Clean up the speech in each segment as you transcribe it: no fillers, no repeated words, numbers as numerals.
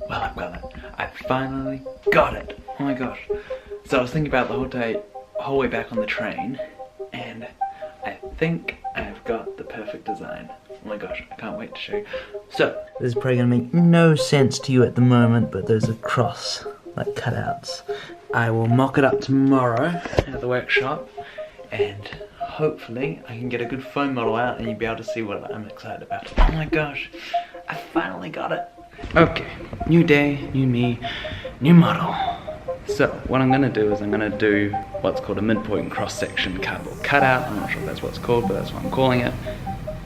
Well, I've got it. I finally got it. Oh my gosh. So I was thinking about the whole way back on the train, and I think I've got the perfect design. Oh my gosh, I can't wait to show you. So, this is probably gonna make no sense to you at the moment, but those are cross, like cutouts. I will mock it up tomorrow at the workshop, and hopefully I can get a good foam model out and you'll be able to see what I'm excited about. Oh my gosh, I finally got it. Okay, new day, new me, new model. So what I'm gonna do is I'm gonna do what's called a midpoint cross-section cardboard cutout. I'm not sure if that's what it's called, but that's what I'm calling it.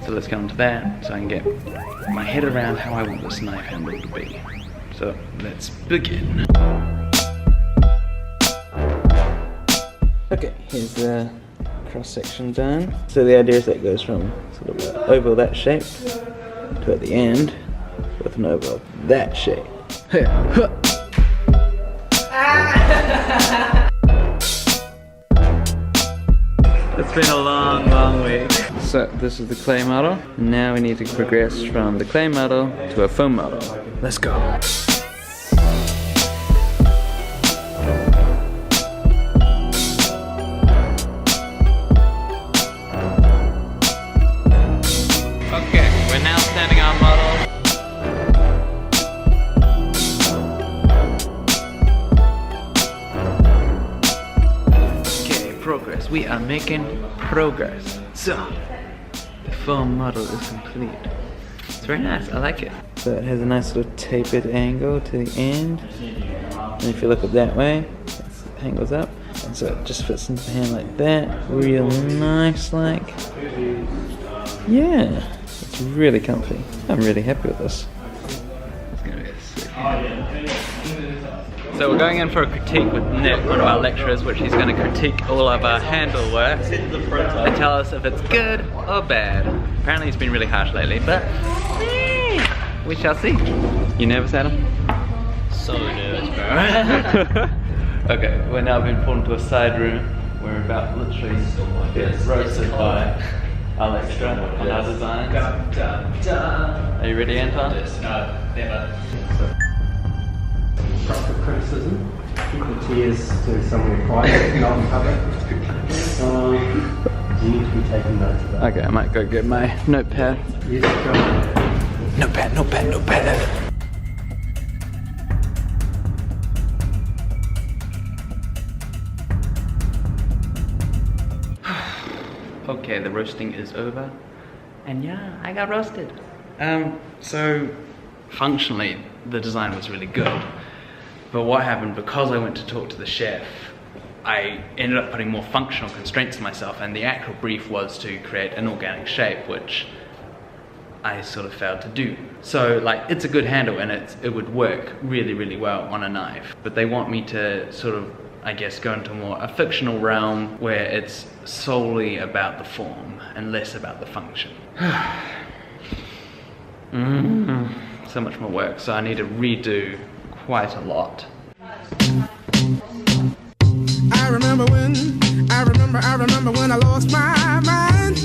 So let's get onto that so I can get my head around how I want this knife handle to be. So let's begin. Okay, here's the cross-section done. So the idea is that it goes from sort of an oval that shape to at the end with an oval that shape. It's been a long, long week. So this is the clay model. Now we need to progress from the clay model to a foam model. Let's go. Okay, we're now standing our model. Progress. We are making progress. So, the foam model is complete. It's very nice. I like it. So it has a nice little tapered angle to the end. And if you look up that way, it angles up. And so it just fits into the hand like that. Real nice, like. Yeah. It's really comfy. I'm really happy with this. It's gonna be sick. So we're going in for a critique with Nick, one of our lecturers, which he's going to critique all of our handle work and tell us if it's good or bad. Apparently he's been really harsh lately, but we shall see. You nervous, Adam? So nervous, bro. Okay, we're now being pulled into a side room. We're about literally get roasted by our lecturer on our designs. Are you ready, Anton? No, never. Constructive criticism, keep the tears to somewhere quiet, not in public. You need to be taking notes of that. Okay, I might go get my notepad. Yes, go. Notepad, notepad, notepad. Okay, the roasting is over. And yeah, I got roasted. So functionally, the design was really good. But what happened, because I went to talk to the chef, I ended up putting more functional constraints on myself, and the actual brief was to create an organic shape, which I sort of failed to do. So like, it's a good handle and it would work really, really well on a knife. But they want me to sort of, I guess, go into a fictional realm where it's solely about the form and less about the function. So much more work, so I need to redo quite a lot. I remember when I lost my mind.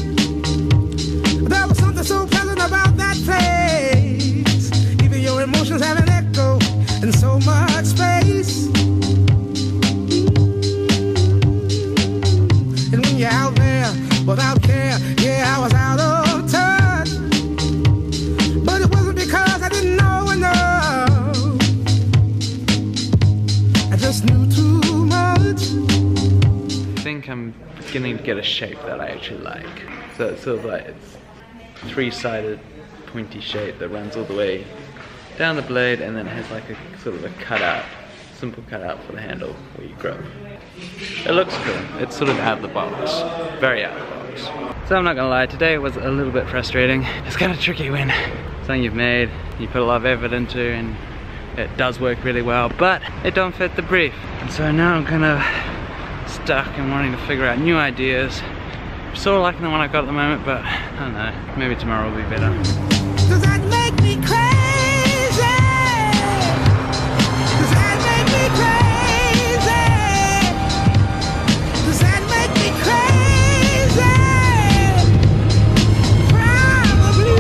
There was something so pleasant about that place. Even your emotions have an echo in so much space. And when you're out there without care, yeah, I was out of touch. But it wasn't because I didn't know enough. I just knew too much. I think I'm beginning to get a shape that I actually like. So it's sort of like, it's three-sided pointy shape that runs all the way down the blade, and then it has like a sort of a cutout, simple cutout for the handle where you grip. It looks cool. It's sort of out of the box, very out of the box. So I'm not gonna lie, today was a little bit frustrating. It's kind of tricky when something you've made, you put a lot of effort into, and it does work really well, but it don't fit the brief. And so now I'm kind of stuck and wanting to figure out new ideas. I'm sort of liking the one I've got at the moment, but I don't know, maybe tomorrow will be better. Does that make me crazy? Does that make me crazy? Does that make me crazy? Probably.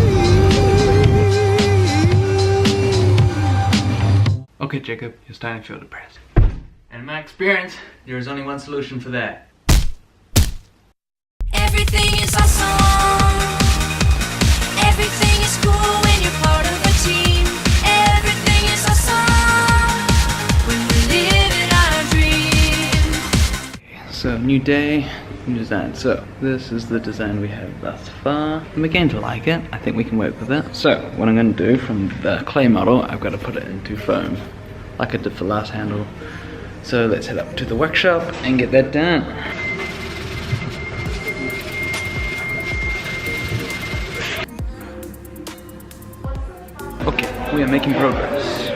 Okay, Jacob, you're starting to feel depressed. And in my experience, there is only one solution for that. Everything is awesome. Everything is cool when you're part of a team. Everything is awesome when we live in our dream. So, new day, new design. So, this is the design we have thus far. I'm beginning to like it. I think we can work with it. So, what I'm going to do from the clay model, I've got to put it into foam, like I did for last handle. So, let's head up to the workshop and get that done. Okay, we are making progress.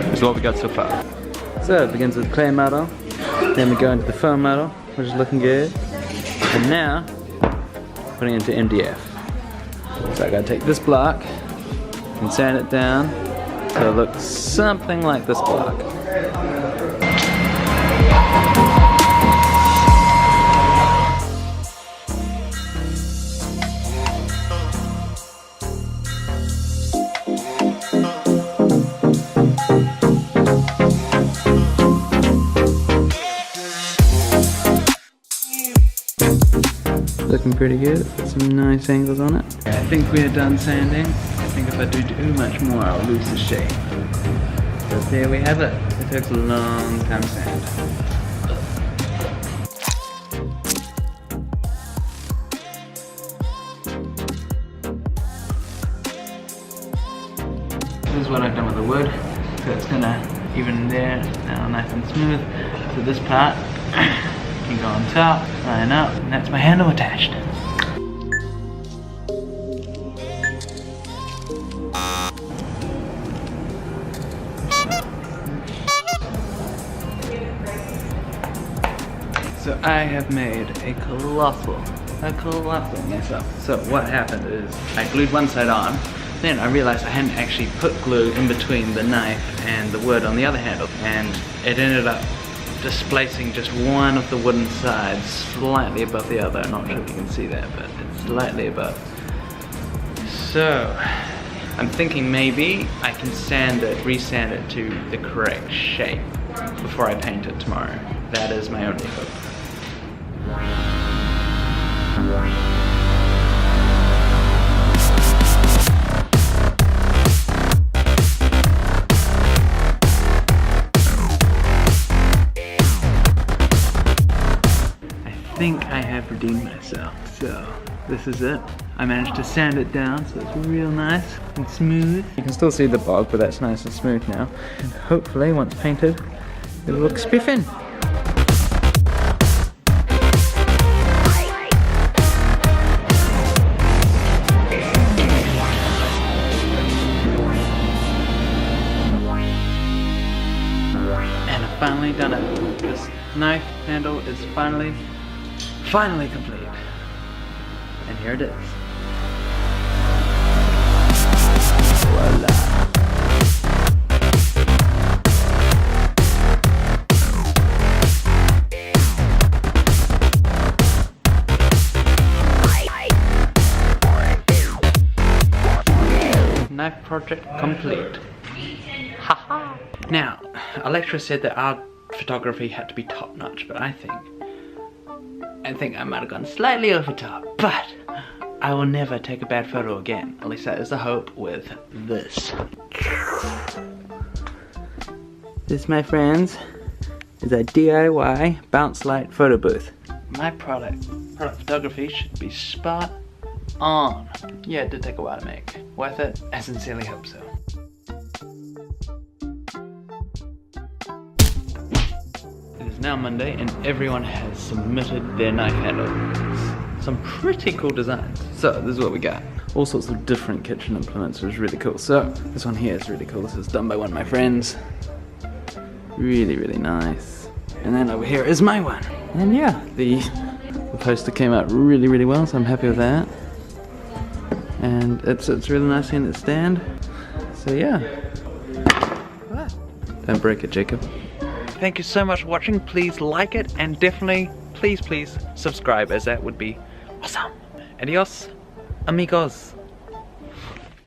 This is what we got so far. So it begins with clay model, then we go into the foam model, which is looking good. And now, putting it into MDF. So I gotta take this block and sand it down so it looks something like this block. Looking pretty good. Put some nice angles on it. I think we're done sanding. I think if I do too much more, I'll lose the shape. But there we have it. It takes a long time to sand. This is what I've done with the wood. So it's gonna even there, now nice and smooth. So this part can go on top, line up, and that's my handle attached. So I have made a colossal mess up. So what happened is I glued one side on, then I realized I hadn't actually put glue in between the knife and the wood on the other handle, and it ended up displacing just one of the wooden sides slightly above the other. I'm not sure if you can see that, but it's slightly above. So I'm thinking maybe I can resand it to the correct shape before I paint it tomorrow. That is my only hope. I think I have redeemed myself, so this is it. I managed to sand it down so it's real nice and smooth. You can still see the bog, but that's nice and smooth now. And hopefully once painted, it will look spiffing. And I've finally done it. This knife handle is finally complete. And here it is. Voila. Knife project complete. Haha. Now, our lecturer said that our photography had to be top notch, but I think I might have gone slightly over top, but I will never take a bad photo again. At least that is the hope with this. This, my friends, is a DIY bounce light photo booth. My product photography should be spot on. Yeah, it did take a while to make. Worth it? I sincerely hope so. It is now Monday and everyone has submitted their knife handles. Some pretty cool designs. So this is what we got. All sorts of different kitchen implements, which is really cool. So this one here is really cool. This is done by one of my friends. Really, really nice. And then over here is my one. And yeah, the poster came out really, really well, so I'm happy with that. And it's really nice in its stand. So yeah. Don't break it, Jacob. Thank you so much for watching. Please like it and definitely, please subscribe, as that would be awesome. Adios, amigos.